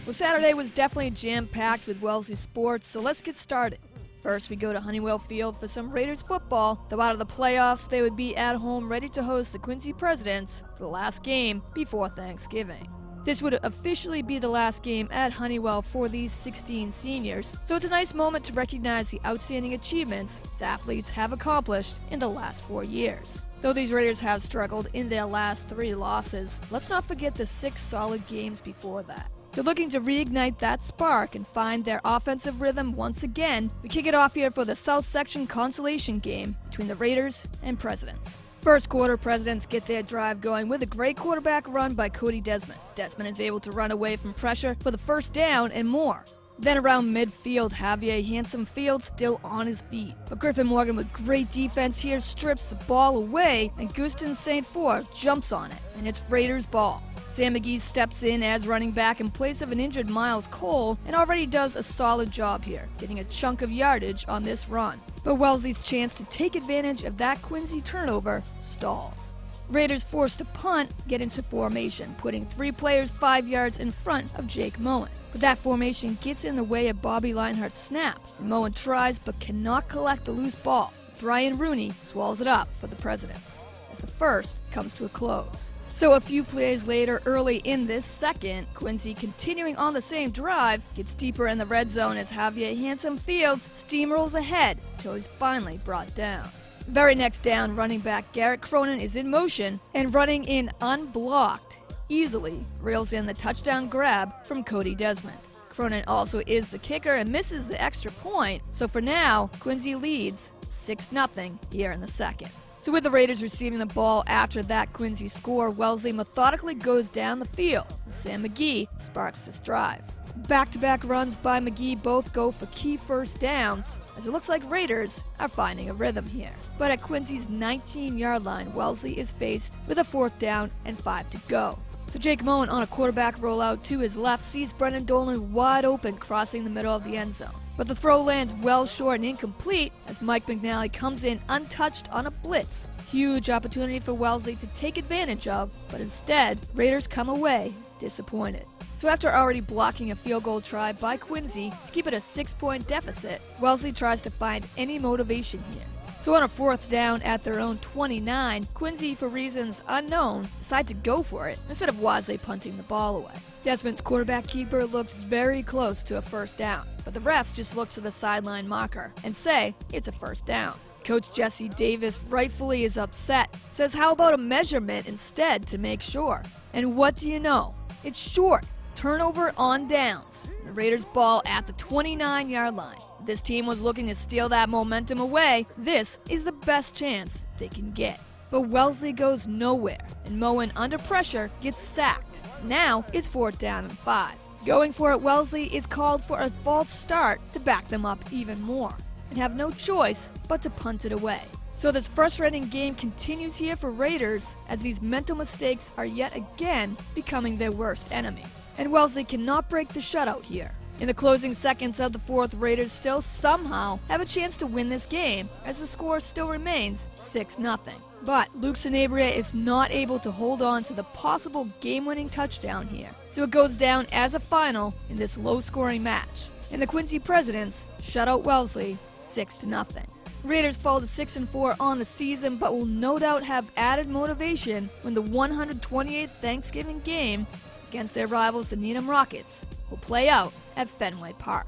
Well, Saturday was definitely jam-packed with Wellesley sports, so let's get started. First, we go to Honeywell Field for some Raiders football. Though out of the playoffs, they would be at home ready to host the Quincy Presidents for the last game before Thanksgiving. This would officially be the last game at Honeywell for these 16 seniors, so it's a nice moment to recognize the outstanding achievements these athletes have accomplished in the last 4 years. Though these Raiders have struggled in their last 3 losses, let's not forget the 6 solid games before that. So looking to reignite that spark and find their offensive rhythm once again, we kick it off here for the South Section consolation game between the Raiders and Presidents. First quarter, Presidents get their drive going with a great quarterback run by Cody Desmond. Desmond is able to run away from pressure for the first down and more. Then around midfield, Javier Handsome Field still on his feet. But Griffin Morgan with great defense here strips the ball away, and Gustin St. Four jumps on it, and it's Raiders ball. Sam McGee steps in as running back in place of an injured Miles Cole and already does a solid job here, getting a chunk of yardage on this run. But Wellesley's chance to take advantage of that Quincy turnover stalls. Raiders forced to punt, get into formation, putting 3 players 5 yards in front of Jake Moen. But that formation gets in the way of Bobby Leinhart's snap. Moen tries but cannot collect the loose ball. Brian Rooney swallows it up for the Presidents as the first comes to a close. So a few plays later, early in this second, Quincy, continuing on the same drive, gets deeper in the red zone as Javier Handsome Fields steamrolls ahead till he's finally brought down. Very next down, running back Garrett Cronin is in motion and running in unblocked, easily reels in the touchdown grab from Cody Desmond. Cronin also is the kicker and misses the extra point, so for now, Quincy leads 6-0 here in the second. So with the Raiders receiving the ball after that Quincy score, Wellesley methodically goes down the field, and Sam McGee sparks this drive. Back-to-back runs by McGee both go for key first downs, as it looks like Raiders are finding a rhythm here. But at Quincy's 19-yard line, Wellesley is faced with a 4th down and 5 to go. So Jake Moen on a quarterback rollout to his left sees Brendan Dolan wide open crossing the middle of the end zone. But the throw lands well short and incomplete as Mike McNally comes in untouched on a blitz. Huge opportunity for Wellesley to take advantage of, but instead, Raiders come away disappointed. So after already blocking a field goal try by Quincy to keep it a 6-point deficit, Wellesley tries to find any motivation here. So on a 4th down at their own 29, Quincy, for reasons unknown, decide to go for it instead of wisely punting the ball away. Desmond's quarterback keeper looks very close to a 1st down, but the refs just look to the sideline marker and say it's a 1st down. Coach Jesse Davis rightfully is upset, says how about a measurement instead to make sure? And what do you know? It's short. Turnover on downs. The Raiders ball at the 29-yard line. This team was looking to steal that momentum away. This is the best chance they can get. But Wellesley goes nowhere, and Moen, under pressure, gets sacked. Now it's 4th down and 5. Going for it, Wellesley is called for a false start to back them up even more, and have no choice but to punt it away. So this frustrating game continues here for Raiders, as these mental mistakes are yet again becoming their worst enemy. And Wellesley cannot break the shutout here. In the closing seconds of the 4th, Raiders still somehow have a chance to win this game, as the score still remains 6-0. But Luke Sanabria is not able to hold on to the possible game-winning touchdown here, so it goes down as a final in this low-scoring match. And the Quincy Presidents shut out Wellesley 6-0. Raiders fall to 6-4 on the season, but will no doubt have added motivation when the 128th Thanksgiving game against their rivals, the Needham Rockets, will play out at Fenway Park.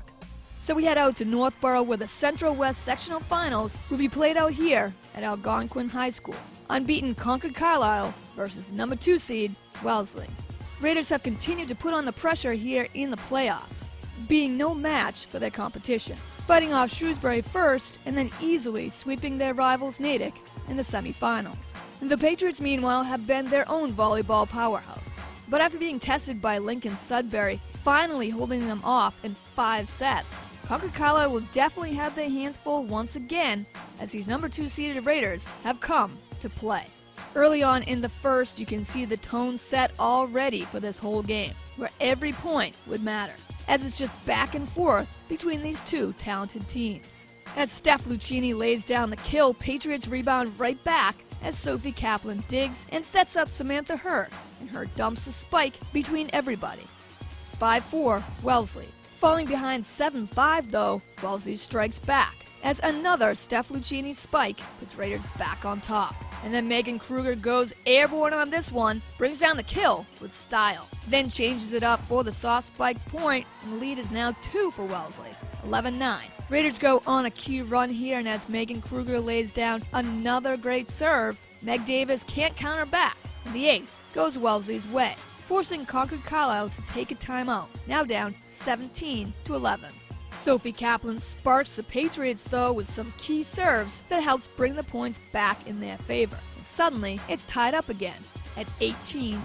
So we head out to Northborough, where the Central West Sectional Finals will be played out here at Algonquin High School. Unbeaten Concord Carlisle versus the number 2 seed, Wellesley. Raiders have continued to put on the pressure here in the playoffs, being no match for their competition, fighting off Shrewsbury first and then easily sweeping their rivals Natick in the semifinals. The Patriots, meanwhile, have been their own volleyball powerhouse. But after being tested by Lincoln Sudbury, finally holding them off in 5 sets, Concord Carlisle will definitely have their hands full once again, as these number 2 seeded Raiders have come to play. Early on in the first, you can see the tone set already for this whole game, where every point would matter, as it's just back and forth between these 2 talented teams. As Steph Lucchini lays down the kill, Patriots rebound right back as Sophie Kaplan digs and sets up Samantha Hurd, and Hurd dumps a spike between everybody. 5-4 Wellesley. Falling behind 7-5 though, Wellesley strikes back as another Steph Lucchini spike puts Raiders back on top. And then Megan Kruger goes airborne on this one, brings down the kill with style. Then changes it up for the soft spike point, and the lead is now 2 for Wellesley, 11-9. Raiders go on a key run here, and as Megan Kruger lays down another great serve, Meg Davis can't counter back, and the ace goes Wellesley's way, forcing Concord Carlisle to take a timeout, now down 17-11. Sophie Kaplan sparks the Patriots though with some key serves that helps bring the points back in their favor. And suddenly, it's tied up again at 18-18.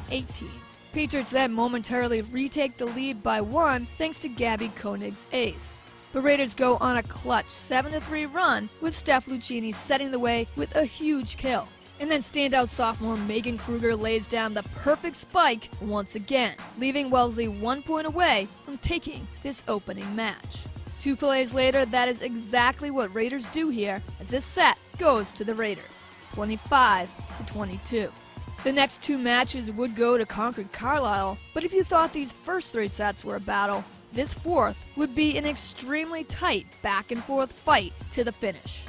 Patriots then momentarily retake the lead by 1 thanks to Gabby Koenig's ace. The Raiders go on a clutch 7-3 run with Steph Lucchini setting the way with a huge kill. And then standout sophomore Megan Kruger lays down the perfect spike once again, leaving Wellesley 1 point away from taking this opening match. 2 plays later, that is exactly what Raiders do here, as this set goes to the Raiders, 25-22. The next 2 matches would go to Concord Carlisle, but if you thought these first 3 sets were a battle, this 4th would be an extremely tight back-and-forth fight to the finish.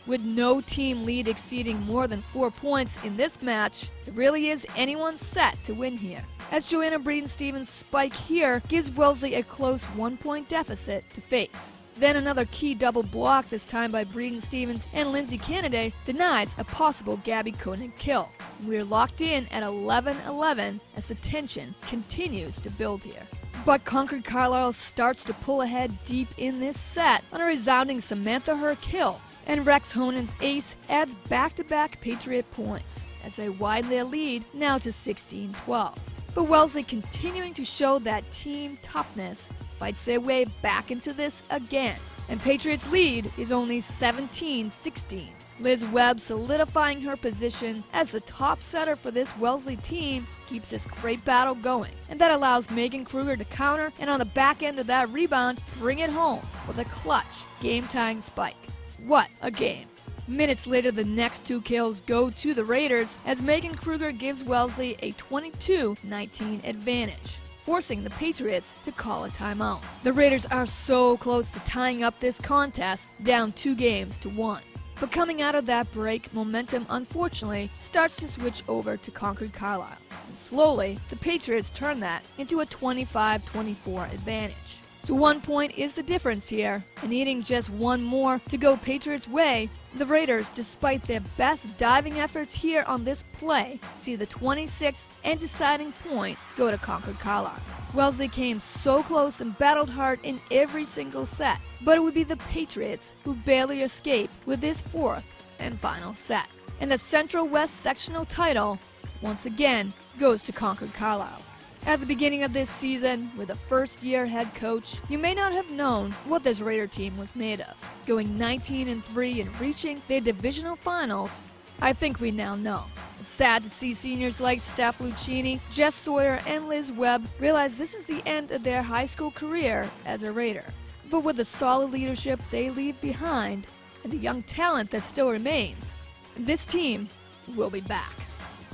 With no team lead exceeding more than 4 points in this match, it really is anyone's set to win here, as Joanna Breeden-Stevens' spike here gives Wellesley a close 1-point deficit to face. Then another key double block, this time by Breeden-Stevens and Lindsay Kennedy, denies a possible Gabby Koenig kill. We're locked in at 11-11 as the tension continues to build here. But Concord Carlisle starts to pull ahead deep in this set on a resounding Samantha Her kill, and Rex Honen's ace adds back-to-back Patriot points as they widen their lead now to 16-12. But Wellesley, continuing to show that team toughness, fights their way back into this again, and Patriots' lead is only 17-16. Liz Webb, solidifying her position as the top setter for this Wellesley team, keeps this great battle going, and that allows Megan Kruger to counter, and on the back end of that rebound, bring it home for the clutch game-tying spike. What a game. Minutes later, the next 2 kills go to the Raiders as Megan Kruger gives Wellesley a 22-19 advantage, forcing the Patriots to call a timeout. The Raiders are so close to tying up this contest, down 2-1. But coming out of that break, momentum unfortunately starts to switch over to Concord Carlisle, and slowly, the Patriots turn that into a 25-24 advantage. So 1 point is the difference here, and needing just 1 more to go Patriots' way, the Raiders, despite their best diving efforts here on this play, see the 26th and deciding point go to Concord Carlisle. Wellesley came so close and battled hard in every single set, but it would be the Patriots who barely escaped with this 4th and final set. And the Central West sectional title, once again, goes to Concord Carlisle. At the beginning of this season, with a first-year head coach, you may not have known what this Raider team was made of. Going 19-3 and reaching their divisional finals, I think we now know. It's sad to see seniors like Steph Lucchini, Jess Sawyer, and Liz Webb realize this is the end of their high school career as a Raider. But with the solid leadership they leave behind, and the young talent that still remains, this team will be back.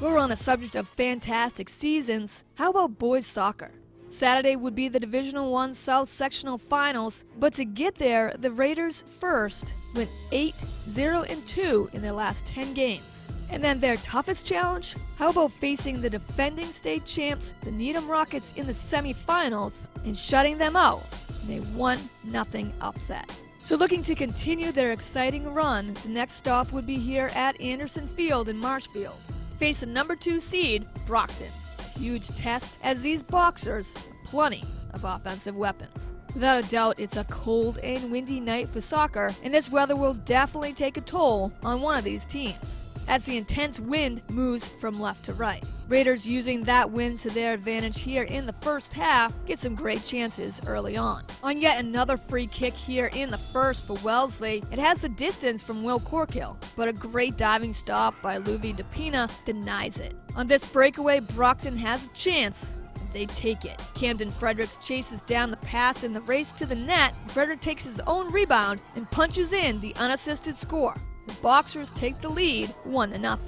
We're on the subject of fantastic seasons. How about boys soccer? Saturday would be the Divisional I South Sectional Finals, but to get there, the Raiders first went 8-0-2 in their last 10 games. And then their toughest challenge? How about facing the defending state champs, the Needham Rockets, in the semifinals and shutting them out in a 1-0 upset? So looking to continue their exciting run, the next stop would be here at Anderson Field in Marshfield. Face the number 2 seed, Brockton. A huge test as these Boxers have plenty of offensive weapons. Without a doubt, it's a cold and windy night for soccer, and this weather will definitely take a toll on one of these teams, as the intense wind moves from left to right. Raiders, using that wind to their advantage here in the first half, get some great chances early on. On yet another free kick here in the first for Wellesley, it has the distance from Will Corkill, but a great diving stop by Luvi DePina denies it. On this breakaway, Brockton has a chance, and they take it. Camden Fredericks chases down the pass in the race to the net. Frederick takes his own rebound and punches in the unassisted score. The Boxers take the lead 1-0.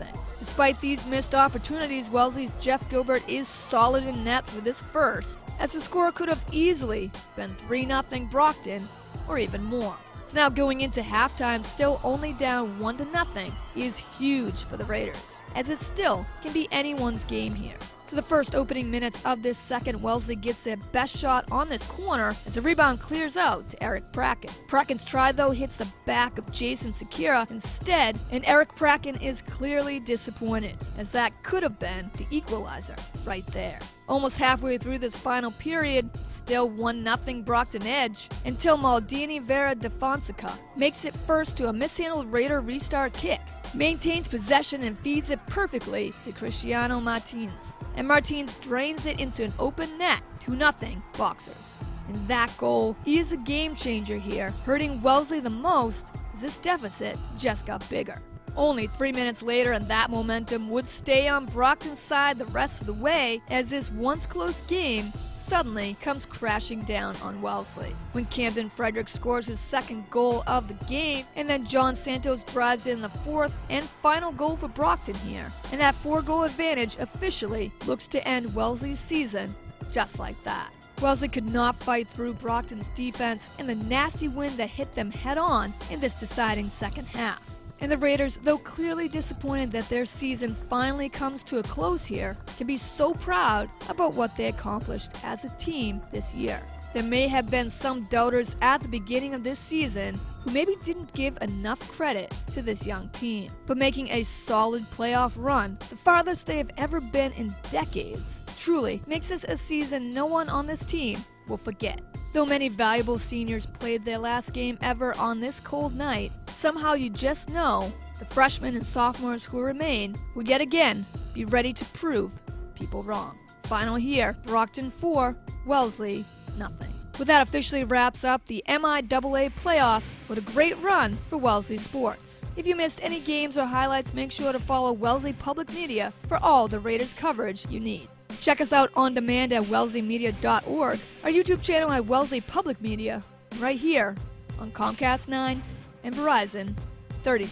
Despite these missed opportunities, Wellesley's Jeff Gilbert is solid in net for this first, as the score could have easily been 3-0 Brockton or even more. So now going into halftime, still only down 1-0 is huge for the Raiders, as it still can be anyone's game here. So the first opening minutes of this second, Wellesley gets their best shot on this corner as the rebound clears out to Eric Bracken. Bracken's try, though, hits the back of Jason Sakira instead, and Eric Bracken is clearly disappointed, as that could have been the equalizer right there. Almost halfway through this final period, still 1-0 Brockton edge, until Maldini Vera de Fonseca makes it first to a mishandled Raider restart kick, maintains possession and feeds it perfectly to Cristiano Martins. And Martins drains it into an open net, 2-0 Boxers. And that goal is a game changer here, hurting Wellesley the most as this deficit just got bigger. Only 3 minutes later, and that momentum would stay on Brockton's side the rest of the way, as this once close game suddenly comes crashing down on Wellesley when Camden Frederick scores his second goal of the game, and then John Santos drives in the fourth and final goal for Brockton here. And that 4-goal advantage officially looks to end Wellesley's season just like that. Wellesley could not fight through Brockton's defense and the nasty wind that hit them head on in this deciding second half. And the Raiders, though clearly disappointed that their season finally comes to a close here, can be so proud about what they accomplished as a team this year. There may have been some doubters at the beginning of this season who maybe didn't give enough credit to this young team, but making a solid playoff run, the farthest they have ever been in decades, truly makes this a season no one on this team will forget. Though many valuable seniors played their last game ever on this cold night, somehow you just know the freshmen and sophomores who remain will yet again be ready to prove people wrong. Final here, Brockton 4, Wellesley nothing. Well, that officially wraps up the MIAA playoffs. What a great run for Wellesley sports. If you missed any games or highlights, make sure to follow Wellesley Public Media for all the Raiders coverage you need. Check us out on demand at wellesleymedia.org, our YouTube channel at Wellesley Public Media, right here on Comcast 9 and Verizon 39.